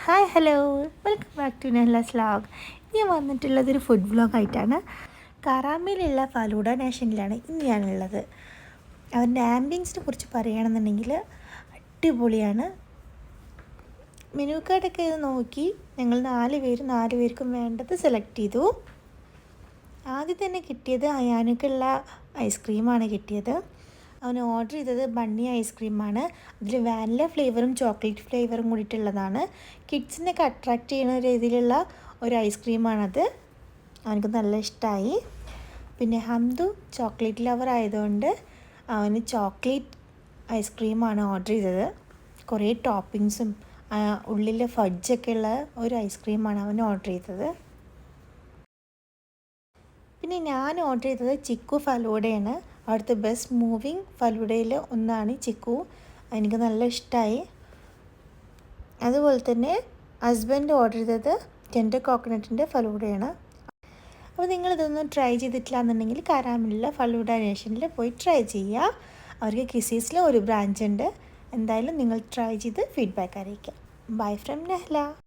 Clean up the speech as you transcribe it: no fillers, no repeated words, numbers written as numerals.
Hi hello, welcome back to Nehla's vlog. ഞാൻ വന്നിട്ടുള്ളതൊരു food വ്ലോഗായിട്ടാണ്. കറാമയിലുള്ള falooda നേഷനിലാണ് ഇന്ന് ഞാനുള്ളത്. അവരുടെ ആംബിയൻസിനെ കുറിച്ച് പറയുകയാണെന്നുണ്ടെങ്കിൽ അടിപൊളിയാണ്. മെനു കാർഡൊക്കെ ഇത് നോക്കി ഞങ്ങൾ 4 പേർക്കും വേണ്ടത് സെലക്ട് ചെയ്തു. ആദ്യം തന്നെ കിട്ടിയത് അയാനക്കുള്ള ഐസ്ക്രീമാണ് കിട്ടിയത്. അവന് ഓർഡർ ചെയ്തത് ബണ്ണി ഐസ്ക്രീമാണ്. അതിൽ വാനില ഫ്ലേവറും ചോക്ലേറ്റ് ഫ്ലേവറും കൂടിയിട്ടുള്ളതാണ്. കിഡ്സിനൊക്കെ അട്രാക്റ്റ് ചെയ്യുന്ന രീതിയിലുള്ള ഒരു ഐസ്ക്രീമാണത്. അവനക്ക് നല്ല ഇഷ്ടമായി. പിന്നെ ഹംദു ചോക്ലേറ്റ് ലവർ ആയതുകൊണ്ട് അവന് ചോക്ലേറ്റ് ഐസ്ക്രീമാണ് ഓർഡർ ചെയ്തത്. കുറേ ടോപ്പിങ്സും ഉള്ളിൽ ഫഡ്ജൊക്കെ ഉള്ള ഒരു ഐസ്ക്രീമാണ് അവൻ ഓർഡർ ചെയ്തത്. പിന്നെ ഞാൻ ഓർഡർ ചെയ്തത് ചിക്കു ഫലൂഡയാണ്. അവിടുത്തെ ബെസ്റ്റ് മൂവിങ് ഫലൂഡയിൽ ഒന്നാണ് ചിക്കു. എനിക്ക് നല്ല ഇഷ്ടമായി. അതുപോലെ തന്നെ ഹസ്ബൻഡ് ഓർഡർ ചെയ്തത് ടെൻഡർ കോക്കനട്ടിൻ്റെ ഫലൂഡയാണ്. അപ്പോൾ നിങ്ങളിതൊന്നും ട്രൈ ചെയ്തിട്ടില്ല എന്നുണ്ടെങ്കിൽ കരാമയിലുള്ള ഫലൂഡ നേഷനിൽ പോയി ട്രൈ ചെയ്യുക. അവർക്ക് കിസീസിൽ ഒരു ബ്രാഞ്ച് ഉണ്ട്. എന്തായാലും നിങ്ങൾ ട്രൈ ചെയ്ത് ഫീഡ്ബാക്ക് അറിയിക്കാം. Bye from Nehla.